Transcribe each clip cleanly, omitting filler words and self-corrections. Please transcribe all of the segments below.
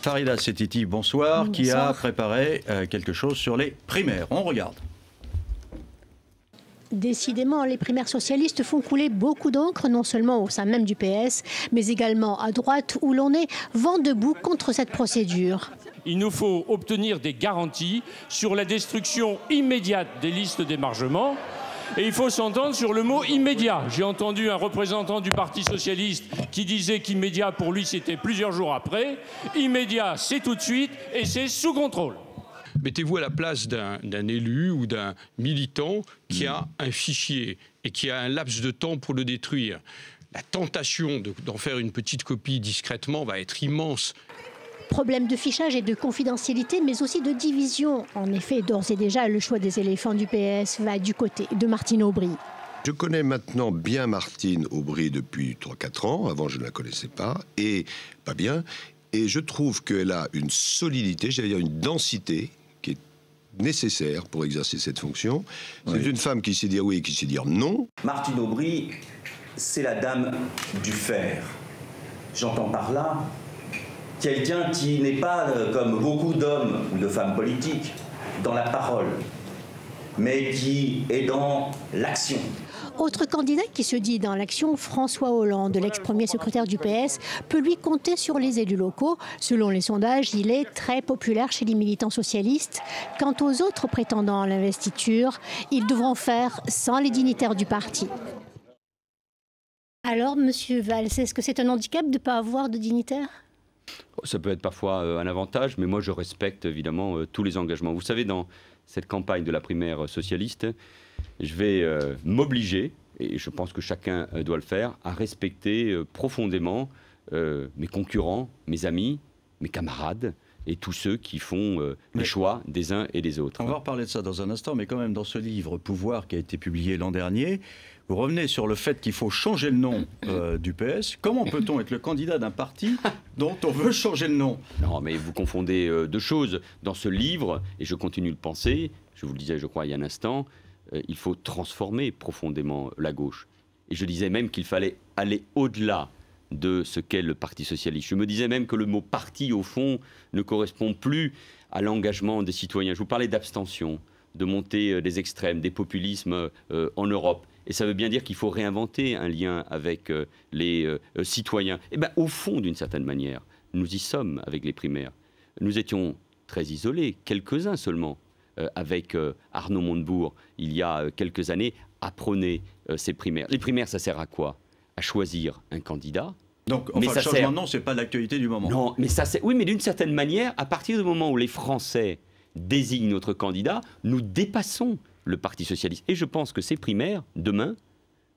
Farida Setiti, bonsoir, Bonsoir. qui a préparé quelque chose sur les primaires. On regarde. Décidément, les primaires socialistes font couler beaucoup d'encre, non seulement au sein même du PS, mais également à droite, où l'on est vent debout contre cette procédure. Il nous faut obtenir des garanties sur la destruction immédiate des listes d'émargement. Et il faut s'entendre sur le mot immédiat. J'ai entendu un représentant du Parti socialiste qui disait qu'immédiat, pour lui, c'était plusieurs jours après. Immédiat, c'est tout de suite et c'est sous contrôle. Mettez-vous à la place d'un élu ou d'un militant qui a un fichier et qui a un laps de temps pour le détruire. La tentation d'en faire une petite copie discrètement va être immense. Problème de fichage et de confidentialité, mais aussi de division. En effet, d'ores et déjà, le choix des éléphants du PS va du côté de Martine Aubry. Je connais maintenant bien Martine Aubry depuis 3-4 ans. Avant, je ne la connaissais pas. Et pas bien. Et je trouve qu'elle a une solidité, j'allais dire une densité, qui est nécessaire pour exercer cette fonction. C'est une femme qui sait dire oui et qui sait dire non. Martine Aubry, c'est la dame du fer. J'entends par là quelqu'un qui n'est pas, comme beaucoup d'hommes ou de femmes politiques, dans la parole, mais qui est dans l'action. Autre candidat qui se dit dans l'action, François Hollande, l'ex-premier secrétaire du PS, peut lui compter sur les élus locaux. Selon les sondages, il est très populaire chez les militants socialistes. Quant aux autres prétendants à l'investiture, ils devront faire sans les dignitaires du parti. Alors, Monsieur Valls, est-ce que c'est un handicap de ne pas avoir de dignitaires ? Ça peut être parfois un avantage, mais moi je respecte évidemment tous les engagements. Vous savez, dans cette campagne de la primaire socialiste, je vais m'obliger, et je pense que chacun doit le faire, à respecter profondément mes concurrents, mes amis, mes camarades et tous ceux qui font les choix des uns et des autres. On va reparler de ça dans un instant, mais quand même dans ce livre Pouvoir qui a été publié l'an dernier, vous revenez sur le fait qu'il faut changer le nom du PS. Comment peut-on être le candidat d'un parti dont on veut changer le nom? Non, mais vous confondez deux choses. Dans ce livre, et je continue de penser, je vous le disais je crois il y a un instant, il faut transformer profondément la gauche. Et je disais même qu'il fallait aller au-delà de ce qu'est le Parti socialiste. Je me disais même que le mot « parti », au fond, ne correspond plus à l'engagement des citoyens. Je vous parlais d'abstention, de montée des extrêmes, des populismes en Europe. Et ça veut bien dire qu'il faut réinventer un lien avec les citoyens. Et bien, au fond, d'une certaine manière, nous y sommes avec les primaires. Nous étions très isolés, quelques-uns seulement, avec Arnaud Montebourg, il y a quelques années, à prôner ces primaires. Les primaires, ça sert à quoi? À choisir un candidat. Donc, enfin, le changement de nom, ce n'est pas l'actualité du moment. Non, mais ça, oui, mais d'une certaine manière, à partir du moment où les Français désignent notre candidat, nous dépassons le Parti socialiste. Et je pense que ces primaires, demain,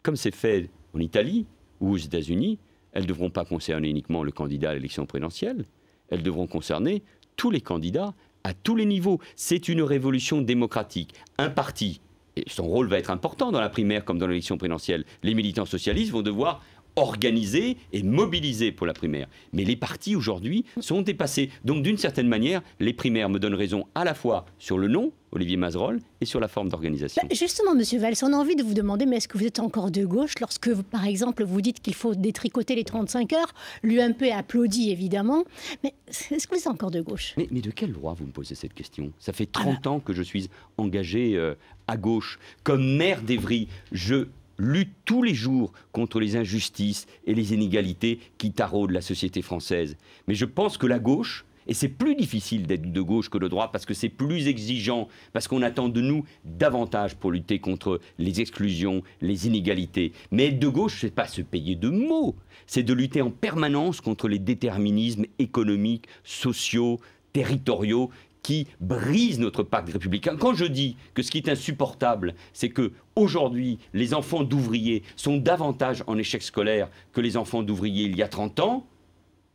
comme c'est fait en Italie ou aux États-Unis, elles ne devront pas concerner uniquement le candidat à l'élection présidentielle, elles devront concerner tous les candidats à tous les niveaux. C'est une révolution démocratique. Un parti, et son rôle va être important dans la primaire comme dans l'élection présidentielle, les militants socialistes vont devoir organiser et mobiliser pour la primaire. Mais les partis aujourd'hui sont dépassés. Donc d'une certaine manière, les primaires me donnent raison à la fois sur le nom, Olivier Mazerolle, et sur la forme d'organisation. Justement, Monsieur Valls, on a envie de vous demander, mais est-ce que vous êtes encore de gauche lorsque, par exemple, vous dites qu'il faut détricoter les 35 heures? L'UMP applaudit, évidemment. Mais est-ce que vous êtes encore de gauche? Mais de quel droit vous me posez cette question? Ça fait 30 ans que je suis engagé à gauche. Comme maire d'Évry, je lutte tous les jours contre les injustices et les inégalités qui taraudent la société française. Mais je pense que la gauche, et c'est plus difficile d'être de gauche que de droite parce que c'est plus exigeant, parce qu'on attend de nous davantage pour lutter contre les exclusions, les inégalités. Mais être de gauche, c'est pas se payer de mots, c'est de lutter en permanence contre les déterminismes économiques, sociaux, territoriaux qui brisent notre pacte républicain. Quand je dis que ce qui est insupportable, c'est que aujourd'hui, les enfants d'ouvriers sont davantage en échec scolaire que les enfants d'ouvriers il y a 30 ans,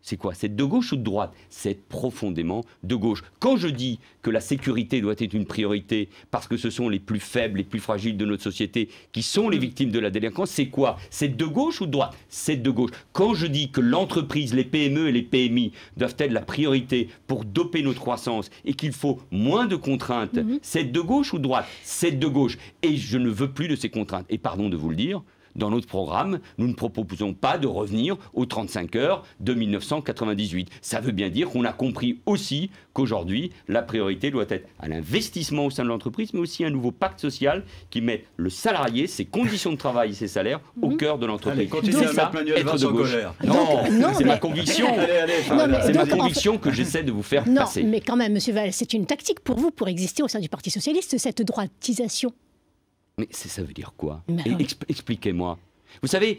c'est quoi? C'est de gauche ou de droite? C'est profondément de gauche. Quand je dis que la sécurité doit être une priorité parce que ce sont les plus faibles, les plus fragiles de notre société qui sont les victimes de la délinquance, c'est quoi? C'est de gauche ou de droite? C'est de gauche. Quand je dis que l'entreprise, les PME et les PMI doivent être la priorité pour doper notre croissance et qu'il faut moins de contraintes, c'est de gauche ou de droite? C'est de gauche. Et je ne veux plus de ces contraintes. Et pardon de vous le dire, dans notre programme, nous ne proposons pas de revenir aux 35 heures de 1998. Ça veut bien dire qu'on a compris aussi qu'aujourd'hui, la priorité doit être à l'investissement au sein de l'entreprise, mais aussi un nouveau pacte social qui mette le salarié, ses conditions de travail et ses salaires au cœur de l'entreprise. C'est ça, être de gauche. Non, c'est ma conviction. C'est ma conviction que j'essaie de vous faire passer. Non, mais quand même, Monsieur Valls, c'est une tactique pour vous, pour exister au sein du Parti socialiste, cette droitisation. Mais ça veut dire quoi? Oui. Expliquez-moi. Vous savez,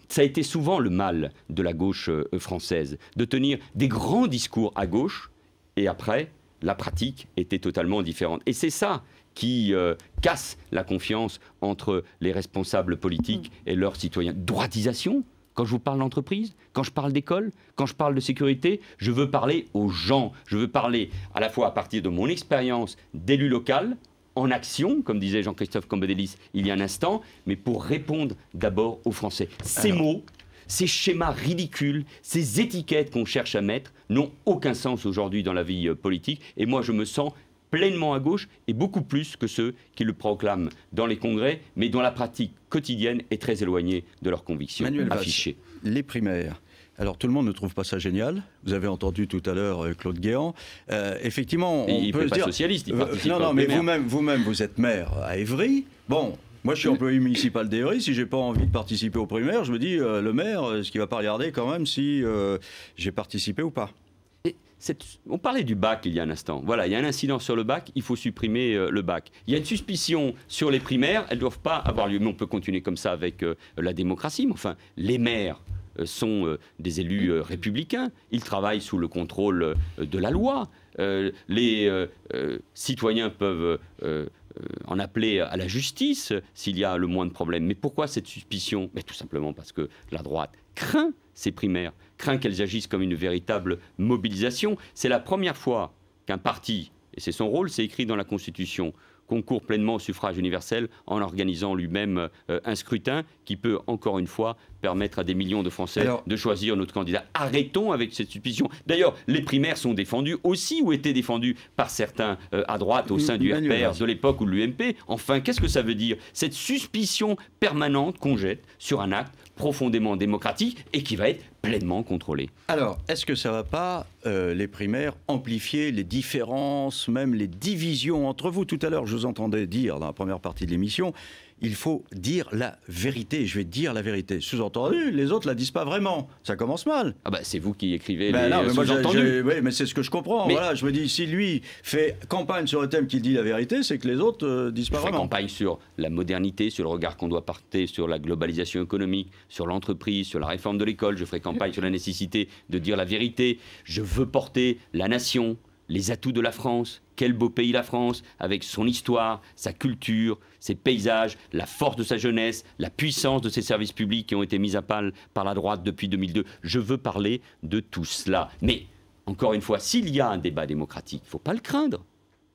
ça a été souvent le mal de la gauche française, de tenir des grands discours à gauche, et après, la pratique était totalement différente. Et c'est ça qui casse la confiance entre les responsables politiques et leurs citoyens. Droitisation? Quand je vous parle d'entreprise, quand je parle d'école, quand je parle de sécurité, je veux parler aux gens. Je veux parler à la fois à partir de mon expérience d'élu local, en action, comme disait Jean-Christophe Cambadélis il y a un instant, mais pour répondre d'abord aux Français. Ces mots, ces schémas ridicules, ces étiquettes qu'on cherche à mettre n'ont aucun sens aujourd'hui dans la vie politique. Et moi, je me sens pleinement à gauche et beaucoup plus que ceux qui le proclament dans les congrès, mais dont la pratique quotidienne est très éloignée de leurs convictions affichées. Les primaires. Alors tout le monde ne trouve pas ça génial. Vous avez entendu tout à l'heure Claude Guéant. Effectivement, on peut se dire... socialiste, il participe non, mais vous-même, vous êtes maire à Évry. Bon, moi je suis employé municipal d'Évry. Si j'ai pas envie de participer aux primaires, je me dis le maire, est-ce qu'il va pas regarder quand même si j'ai participé ou pas? On parlait du bac il y a un instant. Voilà, il y a un incident sur le bac, il faut supprimer le bac. Il y a une suspicion sur les primaires, elles ne doivent pas avoir lieu. Mais on peut continuer comme ça avec la démocratie. Mais enfin, les maires sont des élus républicains. Ils travaillent sous le contrôle de la loi. Les citoyens peuvent en appeler à la justice s'il y a le moins de problèmes. Mais pourquoi cette suspicion? Mais tout simplement parce que la droite craint ces primaires, craint qu'elles agissent comme une véritable mobilisation. C'est la première fois qu'un parti, et c'est son rôle, c'est écrit dans la Constitution, concourt pleinement au suffrage universel en organisant lui-même un scrutin qui peut, encore une fois, permettre à des millions de Français de choisir notre candidat. Arrêtons avec cette suspicion. D'ailleurs, les primaires sont défendues aussi ou étaient défendues par certains à droite au sein du RPR de l'époque ou de l'UMP. Enfin, qu'est-ce que ça veut dire? Cette suspicion permanente qu'on jette sur un acte profondément démocratique et qui va être pleinement contrôlé. Alors, est-ce que ça ne va pas, les primaires, amplifier les différences, même les divisions entre vous? Tout à l'heure, je vous entendais dire, dans la première partie de l'émission, il faut dire la vérité. Je vais dire la vérité. Sous-entendu, les autres ne la disent pas vraiment. Ça commence mal. Ah bah, c'est vous qui écrivez les sous-entendus. Oui, mais c'est ce que je comprends. Mais voilà, je me dis, si lui fait campagne sur le thème qu'il dit la vérité, c'est que les autres disent pas vraiment. Campagne sur la modernité, sur le regard qu'on doit porter sur la globalisation économique, sur l'entreprise, sur la réforme de l'école. Je ferai campagne sur la nécessité de dire la vérité. Je veux porter la nation, les atouts de la France. Quel beau pays la France, avec son histoire, sa culture, ses paysages, la force de sa jeunesse, la puissance de ses services publics qui ont été mis à mal par la droite depuis 2002. Je veux parler de tout cela. Mais, encore une fois, s'il y a un débat démocratique, il ne faut pas le craindre.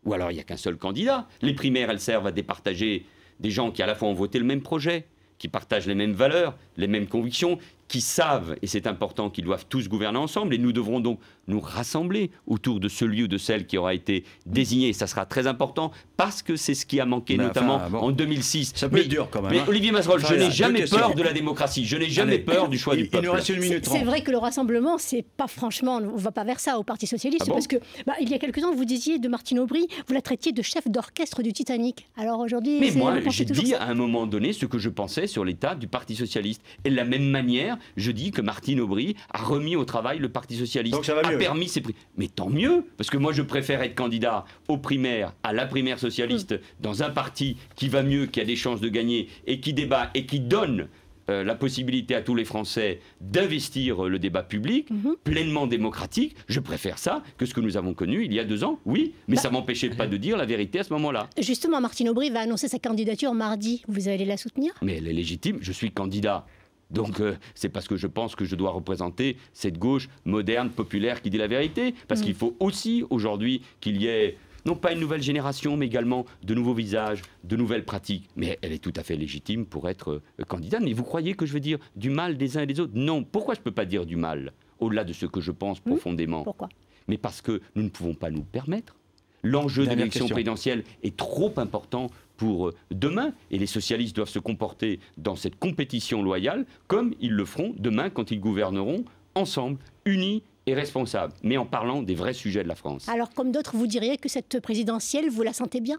Ou alors il n'y a qu'un seul candidat. Les primaires, elles servent à départager des gens qui à la fois ont voté le même projet, qui partagent les mêmes valeurs, les mêmes convictions, qui savent, et c'est important, qu'ils doivent tous gouverner ensemble. Et nous devrons donc nous rassembler autour de celui ou de celle qui aura été désigné. Ça sera très important parce que c'est ce qui a manqué, notamment en 2006. Ça peut être dur quand même. Mais Olivier Masrol, je n'ai jamais peur de la démocratie. Je n'ai jamais peur du choix du peuple. Il nous reste 1 minute 30. C'est vrai que le rassemblement, c'est pas franchement, on ne va pas vers ça au Parti socialiste, parce que il y a quelques ans, vous disiez de Martine Aubry, vous la traitiez de chef d'orchestre du Titanic. Alors aujourd'hui, mais moi, j'ai dit à un moment donné ce que je pensais sur l'état du Parti socialiste. Et de la même manière, je dis que Martine Aubry a remis au travail le Parti socialiste. Donc ça va mieux. A permis ses mais tant mieux, parce que moi je préfère être candidat aux primaires, à la primaire socialiste, dans un parti qui va mieux, qui a des chances de gagner, et qui débat, et qui donne la possibilité à tous les Français d'investir le débat public, pleinement démocratique. Je préfère ça que ce que nous avons connu il y a 2 ans, oui, mais ça ne m'empêchait pas de dire la vérité à ce moment-là. Justement, Martine Aubry va annoncer sa candidature mardi. Vous allez la soutenir? Mais elle est légitime, je suis candidat. Donc c'est parce que je pense que je dois représenter cette gauche moderne, populaire qui dit la vérité. Parce qu'il faut aussi aujourd'hui qu'il y ait non pas une nouvelle génération, mais également de nouveaux visages, de nouvelles pratiques. Mais elle est tout à fait légitime pour être candidate. Mais vous croyez que je veux dire du mal des uns et des autres? Non. Pourquoi je ne peux pas dire du mal, au-delà de ce que je pense profondément? Pourquoi? Mais parce que nous ne pouvons pas nous permettre. L'enjeu de l'élection présidentielle est trop important pour demain. Et les socialistes doivent se comporter dans cette compétition loyale comme ils le feront demain quand ils gouverneront ensemble, unis et responsables, mais en parlant des vrais sujets de la France. Alors, comme d'autres, vous diriez que cette présidentielle, vous la sentez bien?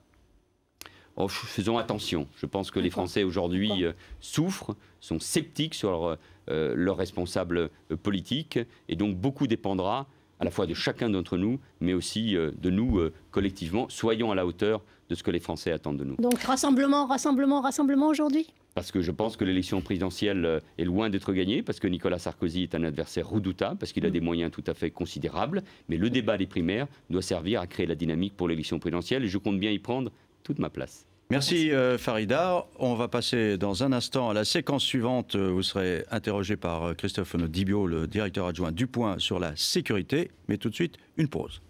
Oh, faisons attention. Je pense que les Français aujourd'hui souffrent, sont sceptiques sur leurs responsables politiques, et donc beaucoup dépendra à la fois de chacun d'entre nous, mais aussi de nous collectivement. Soyons à la hauteur de ce que les Français attendent de nous. Donc rassemblement, rassemblement, rassemblement aujourd'hui? Parce que je pense que l'élection présidentielle est loin d'être gagnée, parce que Nicolas Sarkozy est un adversaire redoutable, parce qu'il a des moyens tout à fait considérables, mais le débat des primaires doit servir à créer la dynamique pour l'élection présidentielle, et je compte bien y prendre toute ma place. Merci Farida. On va passer dans un instant à la séquence suivante. Vous serez interrogé par Christophe Dibio, le directeur adjoint du Point sur la sécurité. Mais tout de suite, une pause.